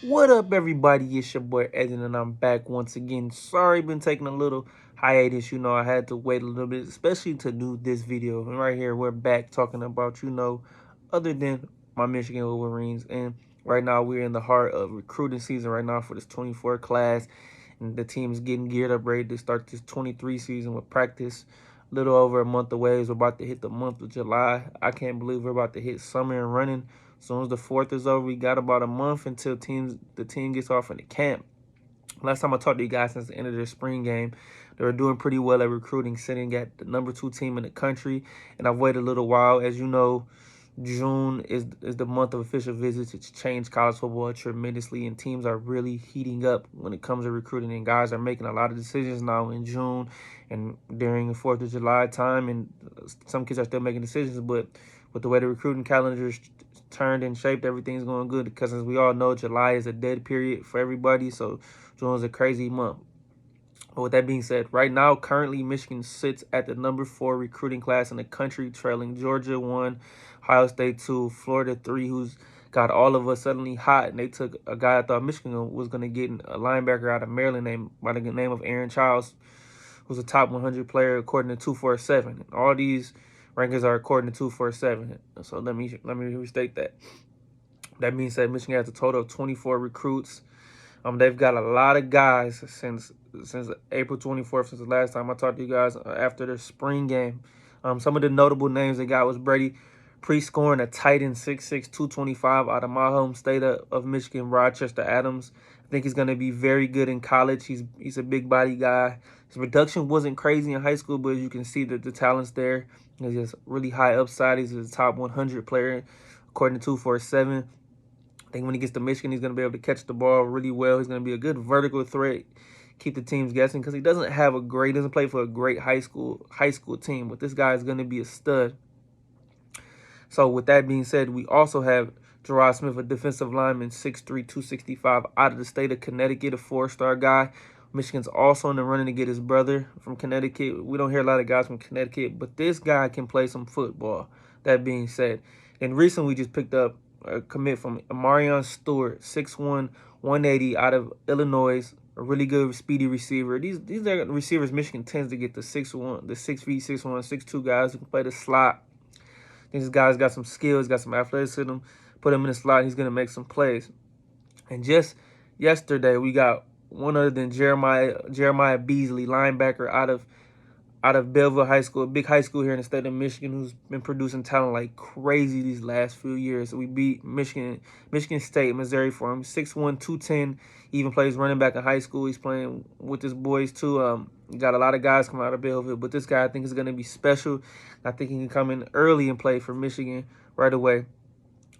What up, everybody? It's your boy Edin, and I'm back once again. Sorry, been taking a little hiatus. I had to wait a little bit, especially to do this video. And right here, we're back talking about, other than my Michigan Wolverines. And right now, we're in the heart of recruiting season right now for this 24 class. And the team is getting geared up, ready to start this 23 season with practice a little over a month away. We're about to hit the month of July. I can't believe we're about to hit summer and running. As soon as the 4th is over, we got about a month until the team gets off in the camp. Last time I talked to you guys since the end of their spring game, they were doing pretty well at recruiting, sitting at the #2 team in the country. And I've waited a little while. As you know, June is the month of official visits. It's changed college football tremendously, and teams are really heating up when it comes to recruiting. And guys are making a lot of decisions now in June and during the 4th of July time. And some kids are still making decisions, but with the way the recruiting calendar is turned and shaped, everything's going good. Because as we all know, July is a dead period for everybody. So June is a crazy month. But with that being said, right now, currently, Michigan sits at the #4 recruiting class in the country, trailing Georgia 1, Ohio State 2, Florida 3, who's got all of us suddenly hot. And they took a guy I thought Michigan was going to get, a linebacker out of Maryland by the name of Aaron Childs, who's a top 100 player according to 247. All these rankings are according to 247. So let me restate that. That being said, Michigan has a total of 24 recruits. They've got a lot of guys since April 24th, since the last time I talked to you guys after their spring game. Some of the notable names they got was Brady Prescorn, a tight end, 6'6", 225 out of my home state of Michigan, Rochester Adams. I think he's going to be very good in college. He's a big body guy. His production wasn't crazy in high school, but as you can see that the talent's there. He's just really high upside. He's a top 100 player according to 247. I think when he gets to Michigan, he's going to be able to catch the ball really well. He's going to be a good vertical threat, keep the teams guessing, because he doesn't play for a great high school team, but this guy is going to be a stud. So with that being said, we also have Gerard Smith, a defensive lineman, 6'3", 265, out of the state of Connecticut, a 4-star guy. Michigan's also in the running to get his brother from Connecticut. We don't hear a lot of guys from Connecticut, but this guy can play some football. That being said, and recently we just picked up a commit from Marion Stewart, 6'1", 180 out of Illinois, a really good speedy receiver. These are receivers Michigan tends to get, the 6'1", the 6 feet, 6'1", 6'2 guys who can play the slot. This guy's got some skills, got some athleticism. Put him in the slot, he's gonna make some plays. And just yesterday, we got one other than Jeremiah Beasley, linebacker out of Belleville High School, a big high school here in the state of Michigan, who's been producing talent like crazy these last few years. So we beat Michigan State, Missouri for him. 6'1", 210. He even plays running back in high school. He's playing with his boys too. Got a lot of guys coming out of Belleville, but this guy I think is going to be special. I think he can come in early and play for Michigan right away.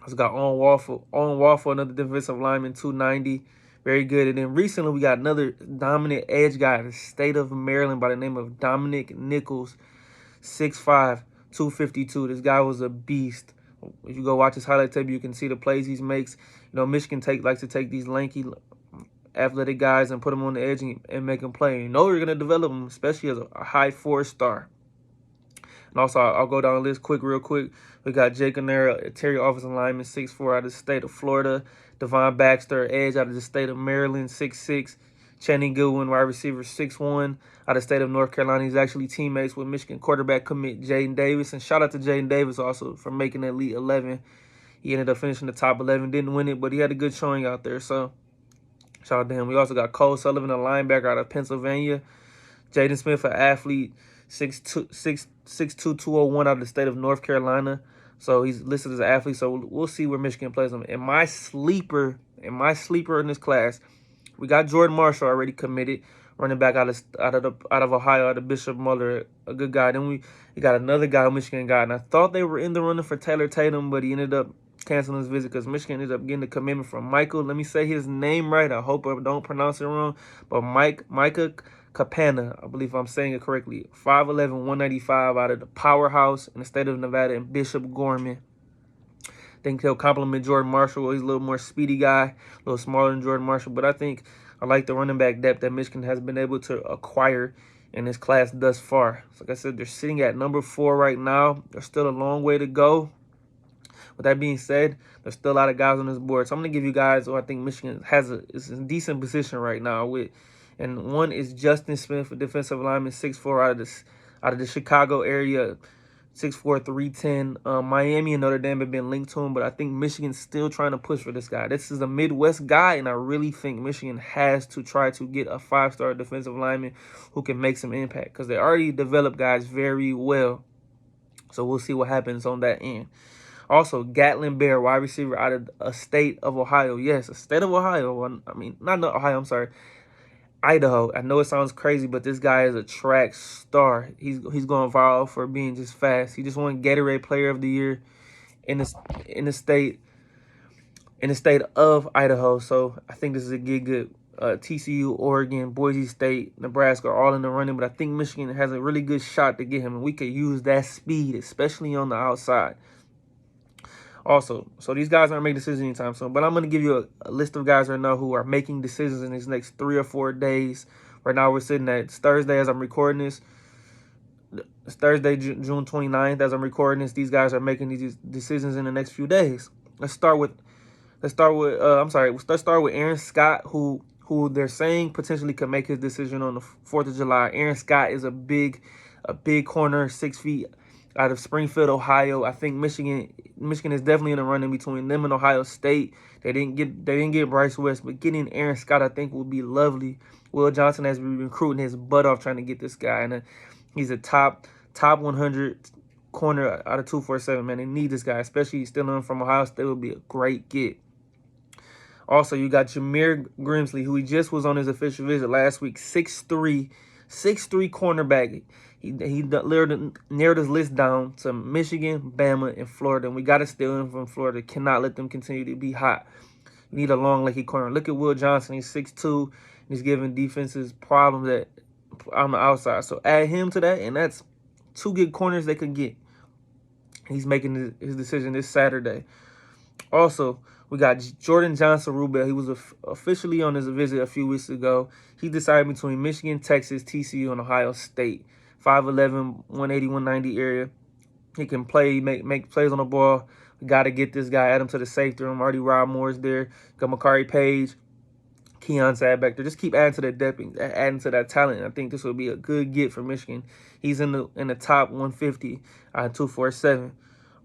He's got Owen Waffle, another defensive lineman, 290. Very good. And then recently we got another dominant edge guy in the state of Maryland by the name of Dominic Nichols, 6'5", 252. This guy was a beast. If you go watch his highlight tape, you can see the plays he makes. Michigan likes to take these lanky, athletic guys and put them on the edge and make them play. You're going to develop them, especially as a high 4-star. And also, I'll go down the list real quick. We got Jake Anera, interior offensive lineman, 6'4", out of the state of Florida. Devon Baxter, edge out of the state of Maryland, 6'6". Channing Goodwin, wide receiver, 6'1", out of the state of North Carolina. He's actually teammates with Michigan quarterback commit Jaden Davis. And shout out to Jaden Davis also for making the Elite 11. He ended up finishing the top 11, didn't win it, but he had a good showing out there. So shout out to him. We also got Cole Sullivan, a linebacker out of Pennsylvania. Jaden Smith, an athlete, 6'2", 201 out of the state of North Carolina. So he's listed as an athlete. So we'll see where Michigan plays him. In my sleeper in this class, we got Jordan Marshall already committed, running back out of Ohio, out of Bishop Muller, a good guy. Then we got another guy who Michigan got, and I thought they were in the running for Taylor Tatum, but he ended up canceling his visit because Michigan ended up getting the commitment from Michael. Let me say his name right. I hope I don't pronounce it wrong, but Micah Capana, I believe I'm saying it correctly, 5'11", 195 out of the powerhouse in the state of Nevada, and Bishop Gorman. I think he'll complement Jordan Marshall. He's a little more speedy guy, a little smaller than Jordan Marshall, but I like the running back depth that Michigan has been able to acquire in this class thus far. So like I said, they're sitting at #4 right now. There's still a long way to go. With that being said, there's still a lot of guys on this board. So I'm going to give you guys who I think Michigan is in a decent position right now with. And one is Justin Smith, a defensive lineman, 6'4", out of the Chicago area, 6'4", 310. Miami and Notre Dame have been linked to him, but I think Michigan's still trying to push for this guy. This is a Midwest guy, and I really think Michigan has to try to get a 5-star defensive lineman who can make some impact, because they already developed guys very well. So we'll see what happens on that end. Also, Gatlin Bear, wide receiver out of a state of Ohio. Yes, a state of Ohio. I mean, not Ohio, I'm sorry. Idaho. I know it sounds crazy, but this guy is a track star. He's going viral for being just fast. He just won Gatorade Player of the Year in the state of Idaho. So I think this is a good. TCU, Oregon, Boise State, Nebraska are all in the running, but I think Michigan has a really good shot to get him, and we could use that speed, especially on the outside. Also, so these guys aren't making decisions anytime soon, but I'm going to give you a list of guys right now who are making decisions in these next 3 or 4 days. Right now, we're sitting at Thursday as I'm recording this. It's Thursday, June 29th as I'm recording this. These guys are making these decisions in the next few days. Let's start with Aaron Scott, who they're saying potentially could make his decision on the 4th of July. Aaron Scott is a big corner, 6 feet, out of Springfield, Ohio. I think Michigan is definitely in the running between them and Ohio State. They didn't get Bryce West, but getting Aaron Scott I think would be lovely. Will Johnson has been recruiting his butt off trying to get this guy, and he's a top 100 corner out of 247. Man, they need this guy, especially stealing from Ohio State would be a great get. Also, you got Jameer Grimsley, who he just was on his official visit last week. 6'3", cornerback. He narrowed his list down to Michigan, Bama, and Florida. And we got to steal him from Florida. Cannot let them continue to be hot. We need a long, leggy corner. Look at Will Johnson. He's 6'2", and he's giving defenses problems on the outside. So add him to that, and that's 2 good corners they could get. He's making his decision this Saturday. Also, we got Jordan Johnson-Rubel. He was officially on his visit a few weeks ago. He decided between Michigan, Texas, TCU, and Ohio State. 5'11", 180, 190 area. He can play, make plays on the ball. We got to get this guy, add him to the safety room. Already Rob Moore's there. Got Makari Page, Keon Sad back there. Just keep adding to that depth, adding to that talent. I think this will be a good get for Michigan. He's in the top 150 out of 247.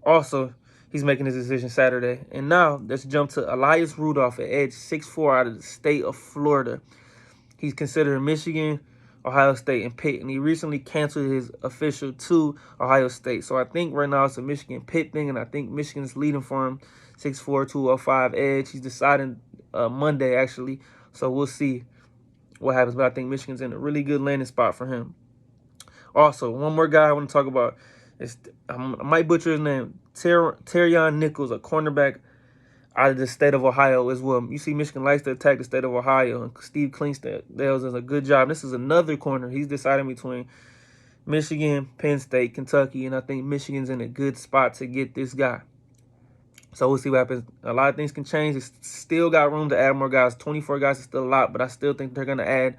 Also, he's making his decision Saturday. And now let's jump to Elias Rudolph at edge, 6'4", out of the state of Florida. He's considered Michigan, Ohio State, and Pitt, and he recently canceled his official to Ohio State. So I think right now it's a Michigan-Pitt thing, and I think Michigan's leading for him, 6'4", 205 edge. He's deciding Monday, actually, so we'll see what happens, but I think Michigan's in a really good landing spot for him. Also, one more guy I want to talk about is, I might butcher his name, Terrion Nichols, a cornerback out of the state of Ohio as well. You see Michigan likes to attack the state of Ohio, and Steve Klingsdale does a good job. This is another corner. He's deciding between Michigan, Penn State, Kentucky, and I think Michigan's in a good spot to get this guy. So we'll see what happens. A lot of things can change. It's still got room to add more guys. 24 guys is still a lot, but I still think they're going to add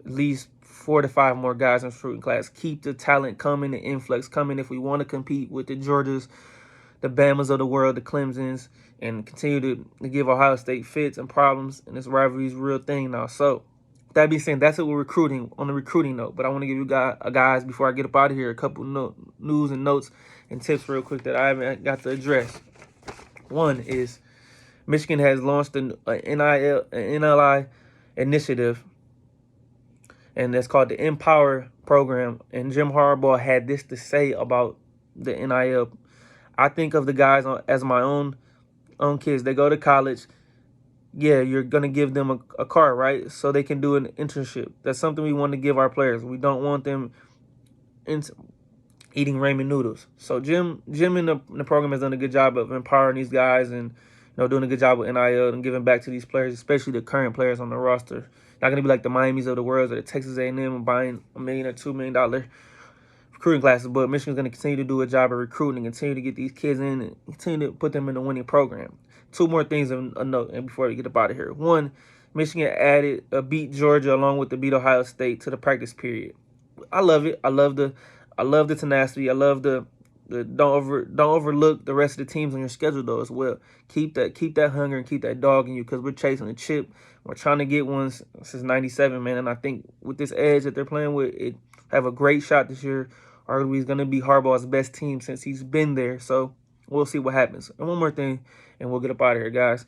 at least 4 to 5 more guys in the recruiting class. Keep the talent coming, the influx coming if we want to compete with the Georgias, the Bamas of the world, the Clemsons, and continue to give Ohio State fits and problems, and this rivalry is a real thing now. So, that being said, that's it with recruiting, on the recruiting note. But I want to give you guys, before I get up out of here, a couple news and notes and tips real quick that I haven't got to address. One is Michigan has launched an NIL initiative, and that's called the Empower program. And Jim Harbaugh had this to say about the NIL. I think of the guys as my own kids. They go to college. Yeah, you're going to give them a car, right? So they can do an internship. That's something we want to give our players. We don't want them eating ramen noodles. So Jim in the program has done a good job of empowering these guys and doing a good job with NIL and giving back to these players, especially the current players on the roster. Not going to be like the Miamis of the world or the Texas A&M and buying $1 million or $2 million recruiting classes, but Michigan's going to continue to do a job of recruiting and continue to get these kids in and continue to put them in the winning program. 2 more things of a note and before we get up out of here. One, Michigan beat Georgia along with the beat Ohio State to the practice period. I love it. I love the tenacity. I love the Don't overlook the rest of the teams on your schedule though as well. Keep that hunger and keep that dog in you, because we're chasing a chip. We're trying to get one since '97, man. And I think with this edge that they're playing with, it have a great shot this year. Arguably, is going to be Harbaugh's best team since he's been there. So we'll see what happens. And one more thing, and we'll get up out of here, guys.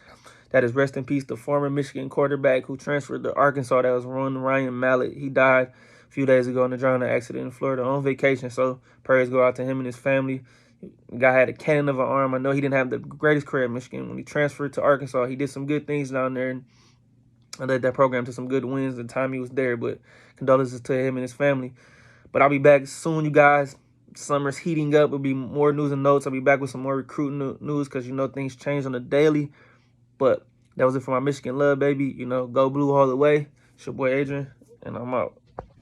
That is rest in peace, the former Michigan quarterback who transferred to Arkansas. That was Ryan Mallett. He died a few days ago in a drowning accident in Florida on vacation. So prayers go out to him and his family. The guy had a cannon of an arm. I know he didn't have the greatest career at Michigan. When he transferred to Arkansas, he did some good things down there and led that program to some good wins the time he was there. But condolences to him and his family. But I'll be back soon, you guys. Summer's heating up. There'll be more news and notes. I'll be back with some more recruiting news because, you know, things change on the daily. But that was it for my Michigan love, baby. You know, go blue all the way. It's your boy Adrian, and I'm out.